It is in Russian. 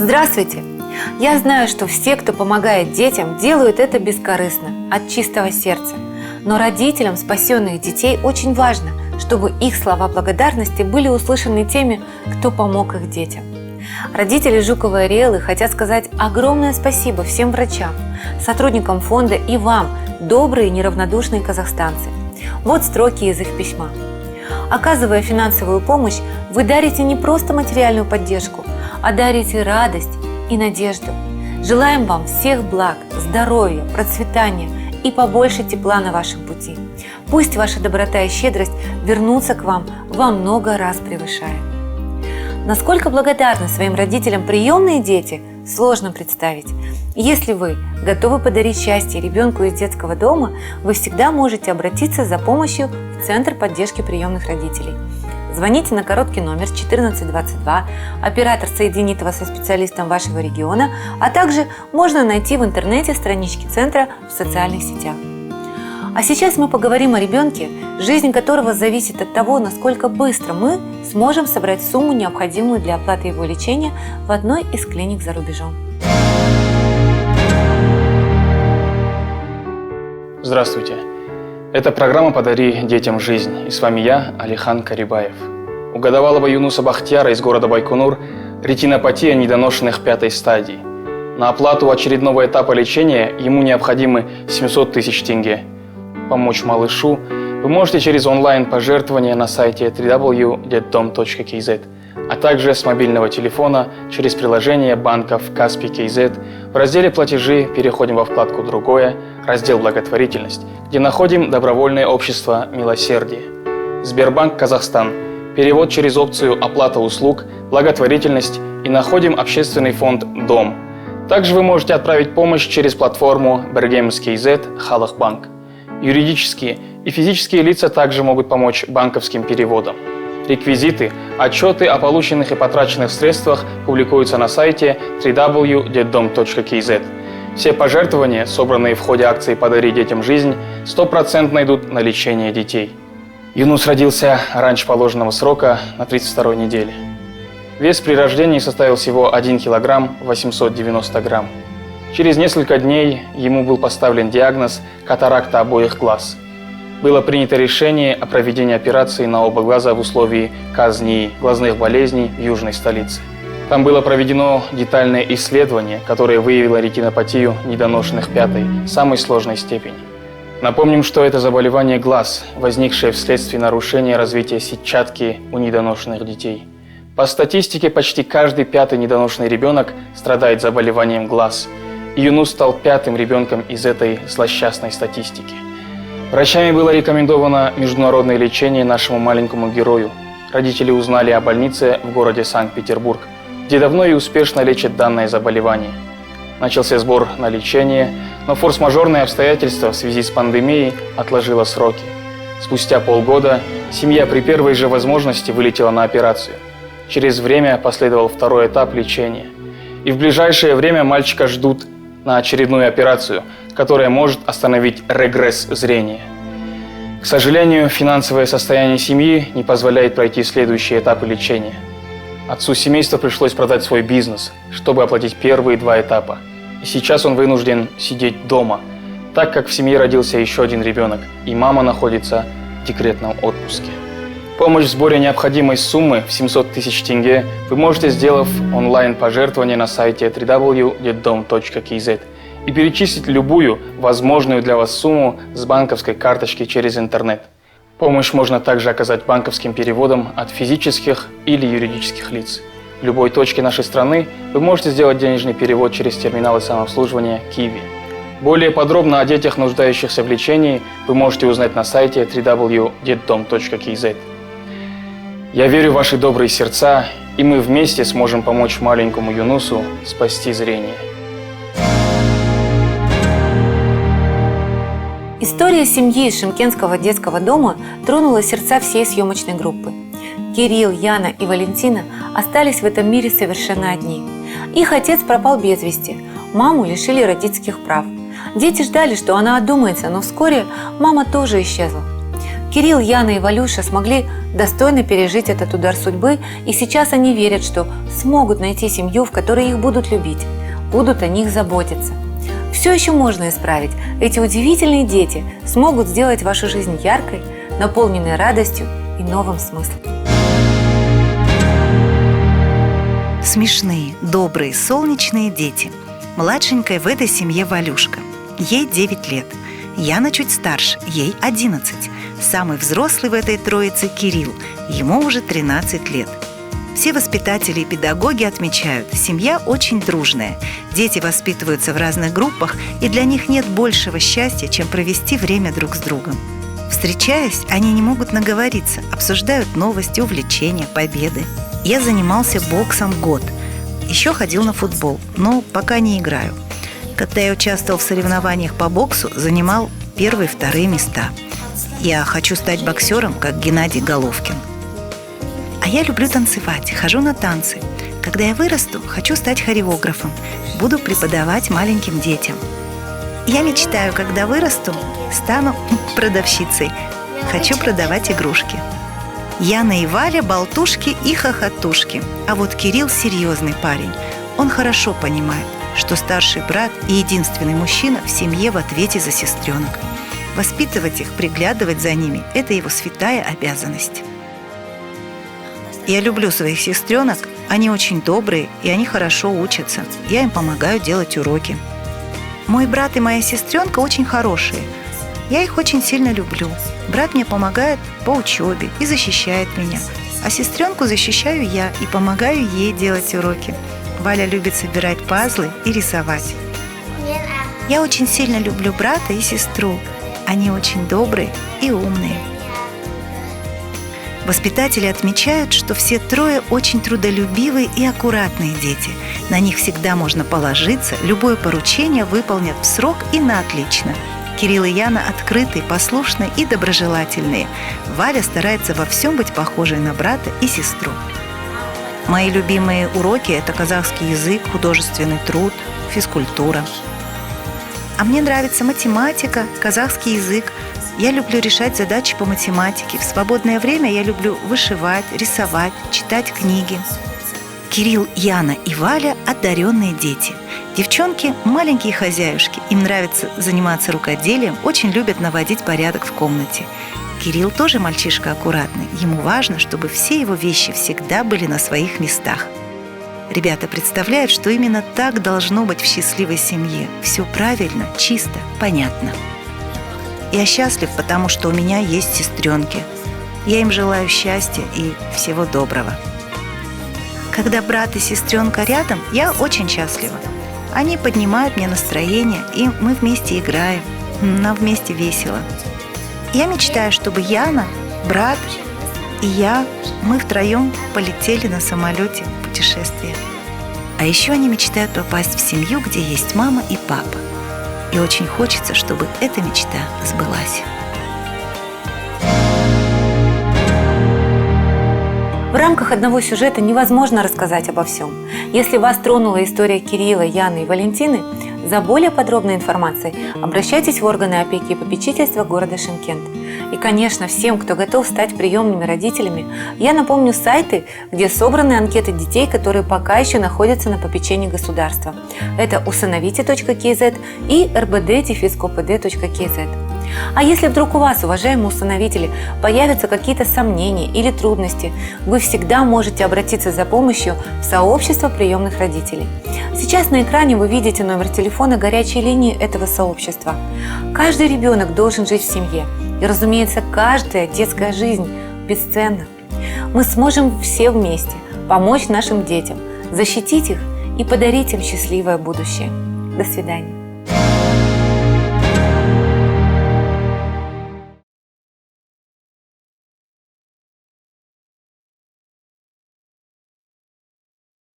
Здравствуйте! Я знаю, что все, кто помогает детям, делают это бескорыстно, от чистого сердца. Но родителям спасенных детей очень важно, чтобы их слова благодарности были услышаны теми, кто помог их детям. Родители Жукова и Ариэллы хотят сказать огромное спасибо всем врачам, сотрудникам фонда и вам, добрые и неравнодушные казахстанцы. Вот строки из их письма. Оказывая финансовую помощь, вы дарите не просто материальную поддержку, а дарите радость и надежду. Желаем вам всех благ, здоровья, процветания и побольше тепла на вашем пути. Пусть ваша доброта и щедрость вернутся к вам во много раз превышая. Насколько благодарны своим родителям приемные дети, сложно представить. Если вы готовы подарить счастье ребенку из детского дома, вы всегда можете обратиться за помощью в Центр поддержки приемных родителей. Звоните на короткий номер 1422, оператор соединит вас со специалистом вашего региона, а также можно найти в интернете странички центра в социальных сетях. А сейчас мы поговорим о ребенке, жизнь которого зависит от того, насколько быстро мы сможем собрать сумму, необходимую для оплаты его лечения в одной из клиник за рубежом. Здравствуйте! Это программа «Подари детям жизнь», и с вами я, Алихан Карибаев. У годовалого Юнуса Бахтияра из города Байконур ретинопатия недоношенных 5-й стадии. На оплату очередного этапа лечения ему необходимы 700 тысяч тенге. Помочь малышу вы можете через онлайн-пожертвование на сайте www.детдом.kz, а также с мобильного телефона через приложение банков Каспий.kz. В разделе «Платежи» переходим во вкладку «Другое», раздел «Благотворительность», где находим добровольное общество «Милосердие». Сбербанк Казахстан. Перевод через опцию «Оплата услуг», «Благотворительность» и находим общественный фонд «Дом». Также вы можете отправить помощь через платформу Бергемс.kz Халахбанк. Юридические и физические лица также могут помочь банковским переводом. Реквизиты, отчеты о полученных и потраченных средствах публикуются на сайте www.детдом.kz. Все пожертвования, собранные в ходе акции «Подари детям жизнь», 100% идут на лечение детей. Юнус родился раньше положенного срока на 32-й неделе. Вес при рождении составил всего 1 кг 890 грамм. Через несколько дней ему был поставлен диагноз катаракта обоих глаз. Было принято решение о проведении операции на оба глаза в условии КАЗНИИ, глазных болезней в южной столице. Там было проведено детальное исследование, которое выявило ретинопатию недоношенных 5-й, самой сложной степени. Напомним, что это заболевание глаз, возникшее вследствие нарушения развития сетчатки у недоношенных детей. По статистике, почти каждый 5-й недоношенный ребенок страдает заболеванием глаз. И Юнус стал 5-м ребенком из этой злосчастной статистики. Врачами было рекомендовано международное лечение нашему маленькому герою. Родители узнали о больнице в городе Санкт-Петербург, где давно и успешно лечат данное заболевание. Начался сбор на лечение, но форс-мажорные обстоятельства в связи с пандемией отложило сроки. Спустя полгода семья при первой же возможности вылетела на операцию. Через время последовал второй этап лечения. И в ближайшее время мальчика ждут на очередную операцию, которая может остановить регресс зрения. К сожалению, финансовое состояние семьи не позволяет пройти следующие этапы лечения. Отцу семейства пришлось продать свой бизнес, чтобы оплатить первые 2 этапа. И сейчас он вынужден сидеть дома, так как в семье родился еще один ребенок, и мама находится в декретном отпуске. Помощь в сборе необходимой суммы в 700 тысяч тенге вы можете, сделав онлайн-пожертвование на сайте www.детдом.kz и перечислить любую возможную для вас сумму с банковской карточки через интернет. Помощь можно также оказать банковским переводом от физических или юридических лиц. В любой точке нашей страны вы можете сделать денежный перевод через терминалы самообслуживания Kiwi. Более подробно о детях, нуждающихся в лечении, вы можете узнать на сайте www.детдом.kz. Я верю в ваши добрые сердца, и мы вместе сможем помочь маленькому Юнусу спасти зрение. История семьи из Шымкентского детского дома тронула сердца всей съемочной группы. Кирилл, Яна и Валентина остались в этом мире совершенно одни. Их отец пропал без вести, маму лишили родительских прав. Дети ждали, что она одумается, но вскоре мама тоже исчезла. Кирилл, Яна и Валюша смогли достойно пережить этот удар судьбы, и сейчас они верят, что смогут найти семью, в которой их будут любить, будут о них заботиться. Все еще можно исправить. Эти удивительные дети смогут сделать вашу жизнь яркой, наполненной радостью и новым смыслом. Смешные, добрые, солнечные дети. Младшенькая в этой семье Валюшка. Ей 9 лет. Яна чуть старше, ей 11. Самый взрослый в этой троице Кирилл, ему уже 13 лет. Все воспитатели и педагоги отмечают, семья очень дружная. Дети воспитываются в разных группах, и для них нет большего счастья, чем провести время друг с другом. Встречаясь, они не могут наговориться, обсуждают новости, увлечения, победы. Я занимался боксом год. Еще ходил на футбол, но пока не играю. Когда я участвовал в соревнованиях по боксу, занимал 1 и 2 места. Я хочу стать боксером, как Геннадий Головкин. А я люблю танцевать, хожу на танцы. Когда я вырасту, хочу стать хореографом. Буду преподавать маленьким детям. Я мечтаю, когда вырасту, стану продавщицей. Хочу продавать игрушки. Яна и Валя – болтушки и хохотушки. А вот Кирилл – серьезный парень. Он хорошо понимает, что старший брат и единственный мужчина в семье в ответе за сестренок. Воспитывать их, приглядывать за ними – это его святая обязанность. Я люблю своих сестренок, они очень добрые, и они хорошо учатся. Я им помогаю делать уроки. Мой брат и моя сестренка очень хорошие. Я их очень сильно люблю. Брат мне помогает по учебе и защищает меня. А сестренку защищаю я и помогаю ей делать уроки. Валя любит собирать пазлы и рисовать. Я очень сильно люблю брата и сестру. Они очень добрые и умные. Воспитатели отмечают, что все трое очень трудолюбивые и аккуратные дети. На них всегда можно положиться, любое поручение выполнят в срок и на отлично. Кирилл и Яна открытые, послушные и доброжелательные. Валя старается во всем быть похожей на брата и сестру. Мои любимые уроки – это казахский язык, художественный труд, физкультура. А мне нравится математика, казахский язык. Я люблю решать задачи по математике. В свободное время я люблю вышивать, рисовать, читать книги. Кирилл, Яна и Валя – одаренные дети. Девчонки – маленькие хозяюшки. Им нравится заниматься рукоделием, очень любят наводить порядок в комнате. Кирилл тоже мальчишка аккуратный. Ему важно, чтобы все его вещи всегда были на своих местах. Ребята представляют, что именно так должно быть в счастливой семье. Все правильно, чисто, понятно. Я счастлив, потому что у меня есть сестренки. Я им желаю счастья и всего доброго. Когда брат и сестренка рядом, я очень счастлива. Они поднимают мне настроение, и мы вместе играем. Нам вместе весело. Я мечтаю, чтобы Яна, брат и я, мы втроем полетели на самолете в путешествие. А еще они мечтают попасть в семью, где есть мама и папа. И очень хочется, чтобы эта мечта сбылась. В рамках одного сюжета невозможно рассказать обо всем. Если вас тронула история Кирилла, Яны и Валентины, за более подробной информацией обращайтесь в органы опеки и попечительства города Шымкент. И, конечно, всем, кто готов стать приемными родителями, я напомню сайты, где собраны анкеты детей, которые пока еще находятся на попечении государства. Это усыновите.kz и rbd-kpd.kz. А если вдруг у вас, уважаемые усыновители, появятся какие-то сомнения или трудности, вы всегда можете обратиться за помощью в сообщество приемных родителей. Сейчас на экране вы видите номер телефона горячей линии этого сообщества. Каждый ребенок должен жить в семье. И, разумеется, каждая детская жизнь бесценна. Мы сможем все вместе помочь нашим детям, защитить их и подарить им счастливое будущее. До свидания.